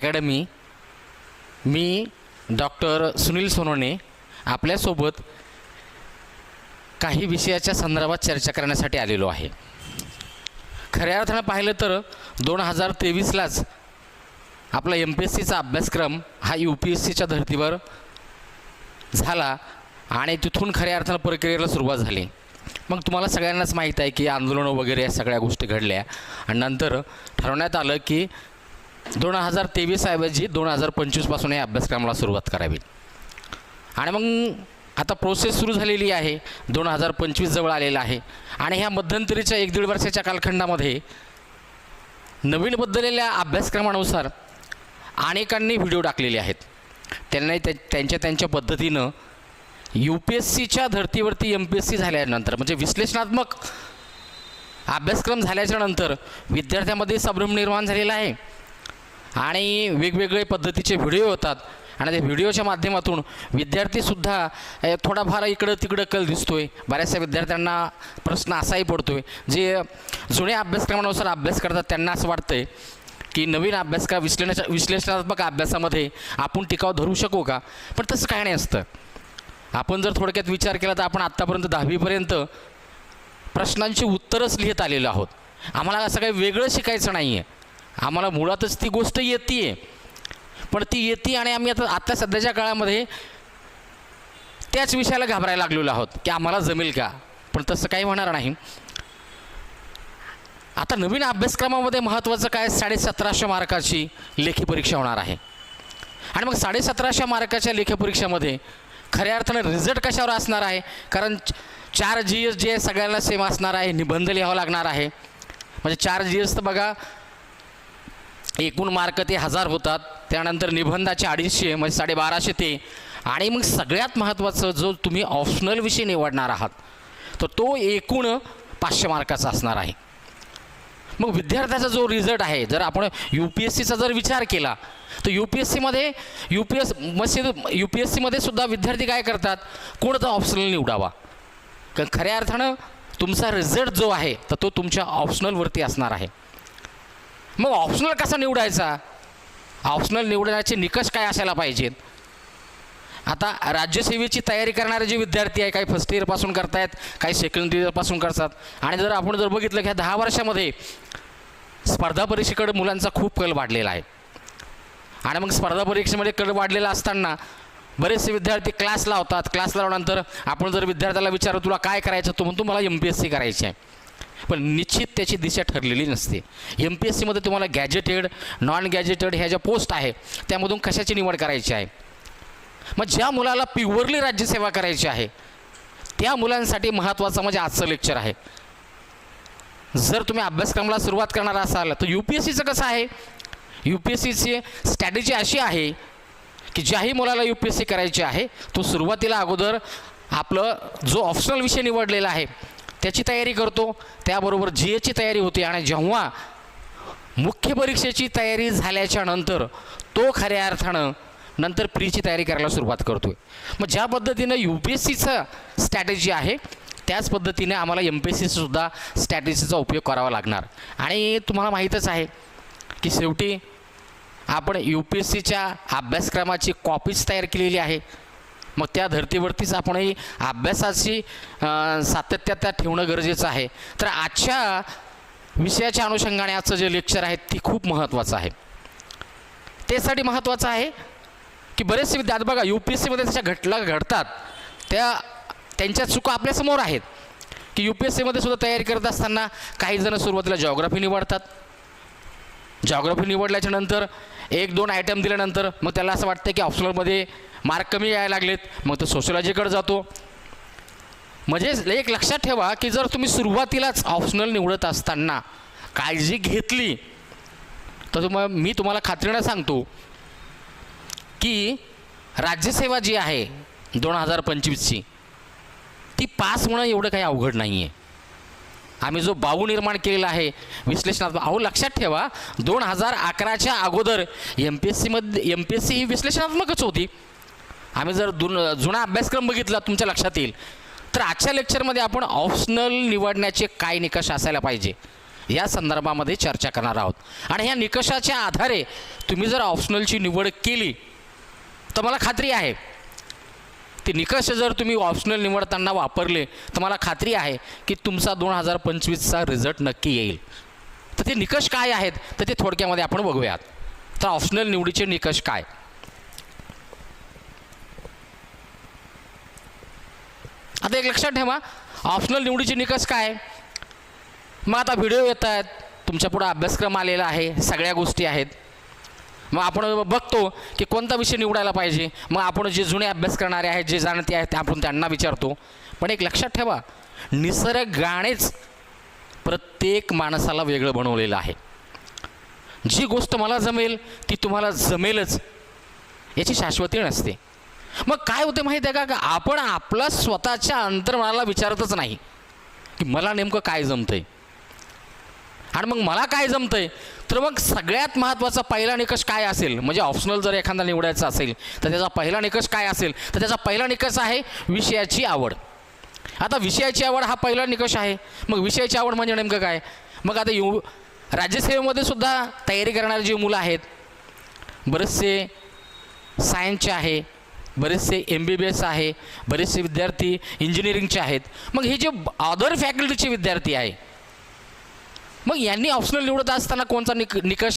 Academy. मी doctor Sunil Sonawane आपल्यासोबत काही विषयाच्या संदर्भात चर्चा करण्यासाठी आलेलो आहे. खऱ्या अर्थानं पाहिलं तर 2023लाच आपला MPSCचा अभ्यासक्रम हा UPSCच्या धर्तीवर झाला आणि तिथून खऱ्या अर्थानं प्रक्रियेला सुरुवात झाली. मग तुम्हाला सगळ्यांनाच माहीत आहे की आंदोलनं वगैरे या सगळ्या गोष्टी घडल्या आणि नंतर ठरवण्यात आलं की 2023 ऐवजी 2025पासून या अभ्यासक्रमाला सुरुवात करावी. आणि मग आता प्रोसेस सुरू झालेली आहे. 2025 जवळ आलेला आहे आणि ह्या मध्यंतरीच्या 1-1.5 वर्षाच्या कालखंडामध्ये नवीन बदललेल्या अभ्यासक्रमानुसार अनेकांनी व्हिडिओ टाकलेले आहेत. त्यांनी त्यांच्या पद्धतीनं UPSCच्या धर्तीवरती MPSC झाल्यानंतर म्हणजे विश्लेषणात्मक अभ्यासक्रम झाल्याच्या नंतर विद्यार्थ्यांमध्ये संभ्रम निर्माण झालेला आहे आणि वेगवेगळे पद्धतीचे व्हिडिओ होतात आणि त्या व्हिडिओच्या माध्यमातून विद्यार्थीसुद्धा थोडाफार इकडं तिकडं कल दिसतो आहे. बऱ्याचशा विद्यार्थ्यांना प्रश्न असाही पडतो आहे, जे जुन्या अभ्यासक्रमानुसार अभ्यास करतात त्यांना असं वाटतं आहे की नवीन अभ्यासक्रम विश्लेषणात्मक अभ्यासामध्ये आपण टिकाव धरू शकू का. पण तसं काय नाही असतं. आपण जर थोडक्यात विचार केला तर आपण आत्तापर्यंत 10वीपर्यंत प्रश्नांची उत्तरच लिहित आलेलो आहोत. आम्हाला असं काही वेगळं शिकायचं नाही आहे. आम्हाला मुळातच ती गोष्ट येते आहे, पण ती येते आणि आम्ही आता सध्याच्या काळामध्ये त्याच विषयाला घाबरायला लागलेलो आहोत की आम्हाला जमेल का. पण तसं काही होणार नाही. आता नवीन अभ्यासक्रमामध्ये महत्त्वाचं काय, 1750 मार्काची लेखी परीक्षा होणार आहे. आणि मग 1750 मार्काच्या लेखी परीक्षेमध्ये खऱ्या अर्थानं रिझल्ट कशावर असणार आहे, कारण 4 GS जे सगळ्यांना सेम असणार आहे. निबंध लिहावा लागणार आहे. म्हणजे 4 GS तर बघा एकूण मार्क ते 1000 होतात. त्यानंतर निबंधाचे 250 म्हणजे 1250 ते. आणि मग सगळ्यात महत्त्वाचं जो तुम्ही ऑप्शनल विषय निवडणार आहात तर तो एकूण 500 मार्काचा असणार आहे. मग विद्यार्थ्याचा जो रिझल्ट आहे, जर आपण UPSCचा जर विचार केला तर UPSCमध्ये सुद्धा विद्यार्थी काय करतात, कोणता ऑप्शनल निवडावा. कारण खऱ्या अर्थानं तुमचा रिझल्ट जो आहे तर तो तुमच्या ऑप्शनलवरती असणार आहे. मग ऑप्शनल कसा निवडायचा, ऑप्शनल निवडण्याचे निकष काय असायला पाहिजेत. आता राज्यसेवेची तयारी करणारे जे विद्यार्थी आहे, काही फर्स्ट इयरपासून करतायत, काही सेकंड इयरपासून करतात. आणि जर आपण बघितलं की ह्या 10 वर्षामध्ये स्पर्धा परीक्षेकडे मुलांचा खूप कल वाढलेला आहे. आणि मग स्पर्धा परीक्षेमध्ये कल वाढलेला असताना बरेचसे विद्यार्थी क्लास लावतात. क्लास लावल्यानंतर आपण जर विद्यार्थ्याला विचारलं तुला काय करायचं, तो म्हणतो मला MPSC करायची आहे. पण निश्चित त्याची दिशा ठरलेली नसते. MPSCमध्ये तुम्हाला गॅजेटेड, नॉन गॅजेटेड ह्या ज्या पोस्ट आहे त्यामधून कशाची निवड करायची आहे. मग ज्या मुलाला प्युअरली राज्यसेवा करायची आहे त्या मुलांसाठी महत्त्वाचं म्हणजे आजचं लेक्चर आहे. जर तुम्ही अभ्यासक्रमाला सुरुवात करणार असाल तर UPSCचं कसं आहे, UPSCची स्ट्रॅटेजी अशी आहे की ज्याही मुलाला UPSC करायची आहे तो सुरुवातीला अगोदर आपलं जो ऑप्शनल विषय निवडलेला आहे त्याची तयारी करतो, त्याबरोबर GSची तयारी होते. आणि जेव्हा मुख्य परीक्षेची तयारी झाल्याच्या नंतर तो खऱ्या अर्थानं नंतर प्रीची तयारी करायला सुरुवात करतो आहे. मग ज्या पद्धतीनं UPSCचं स्ट्रॅटेजी आहे त्याच पद्धतीने आम्हाला MPSCसुद्धा स्ट्रॅटेजीचा उपयोग करावा लागणार. आणि तुम्हाला माहीतच आहे की शेवटी आपण UPSCच्या अभ्यासक्रमाची कॉपीच तयार केलेली आहे. मग त्या धर्तीवरतीच आपणही अभ्यासाची सातत्य ठेवणं गरजेचं आहे. तर आजच्या विषयाच्या अनुषंगाने आजचं जे लेक्चर आहे ती खूप महत्त्वाचं आहे. त्यासाठी महत्त्वाचं आहे की बरेचसे विद्यार्थी बघा UPSCमध्ये त्याच्या घडतात त्यांच्या चुका आपल्यासमोर आहेत की UPSCमध्ये सुद्धा तयारी करत असताना काही जण सुरुवातीला जॉग्राफी निवडतात. जॉग्राफी निवडल्याच्या नंतर 1-2 आयटम दिल्यानंतर मग त्याला असं वाटतं की ऑप्शनलमध्ये मार्क कमी यायला लागलेत, मग तो सोशिओलॉजीकडे जातो. म्हणजे एक लक्षात ठेवा की जर तुम्ही सुरुवातीलाच ऑप्शनल निवडत असताना काळजी घेतली तर मी तुम्हाला खात्रीनं सांगतो की राज्यसेवा जी आहे 2025ची ती पास होणं एवढं काही अवघड नाही आहे. आम्ही जो बाऊ निर्माण केलेला आहे विश्लेषणात्मक, लक्षात ठेवा 2011च्या अगोदर MPSC ही विश्लेषणात्मकच होती. आम्ही जर जुना अभ्यासक्रम बघितला तुमच्या लक्षात येईल. तर आजच्या लेक्चरमध्ये आपण ऑप्शनल निवडण्याचे काय निकष असायला पाहिजे या संदर्भामध्ये चर्चा करणार आहोत. आणि ह्या निकषाच्या आधारे तुम्ही जर ऑप्शनलची निवड केली तर मला खात्री आहे, ते निकष जर तुम्ही ऑप्शनल निवडताना वापरले तर मला खात्री आहे की तुमचा 2025चा रिझल्ट नक्की येईल. तर ते निकष काय आहेत तर ते थोडक्यामध्ये आपण बघूयात. तर ऑप्शनल निवडीचे निकष काय? आता एक लक्षात ठेवा, ऑप्शनल निवडीचे निकष काय. मग आता व्हिडिओ येत आहेत, तुमच्या पुढे अभ्यासक्रम आलेला आहे, सगळ्या गोष्टी आहेत. मग आपण बघतो की कोणता विषय निवडायला पाहिजे. मग आपण जे जुने अभ्यास करणारे आहेत, जे जाणते आहेत, ते आपण त्यांना विचारतो. पण एक लक्षात ठेवा, निसर्गानेच प्रत्येक माणसाला वेगळं बनवलेलं आहे. जी गोष्ट मला जमेल ती तुम्हाला जमेलच याची शाश्वती नसते. मग काय होते माहीत आहे का, आपण आपला स्वतःच्या अंतर्मनाला विचारतच नाही की मला नेमकं काय जमतंय. आणि मग मला काय जमतंय, तर मग सगळ्यात महत्त्वाचा पहिला निकष काय असेल, म्हणजे ऑप्शनल जर एखादा निवडायचा असेल तर त्याचा पहिला निकष काय असेल, तर त्याचा पहिला निकष आहे विषयाची आवड. आता विषयाची आवड हा पहिला निकष आहे. मग विषयाची आवड म्हणजे नेमकं काय. मग आता राज्यसेवेमध्ये सुद्धा तयारी करणारी जी मुलं आहेत, बरेचसे सायन्सचे आहे, बरेचसे MBBS आहे, बरेचसे विद्यार्थी इंजिनिअरिंगचे आहेत. मग हे जे अदर फॅकल्टीचे विद्यार्थी आहे, मग यांनी ऑप्शनल निवडत असताना कोणता निकष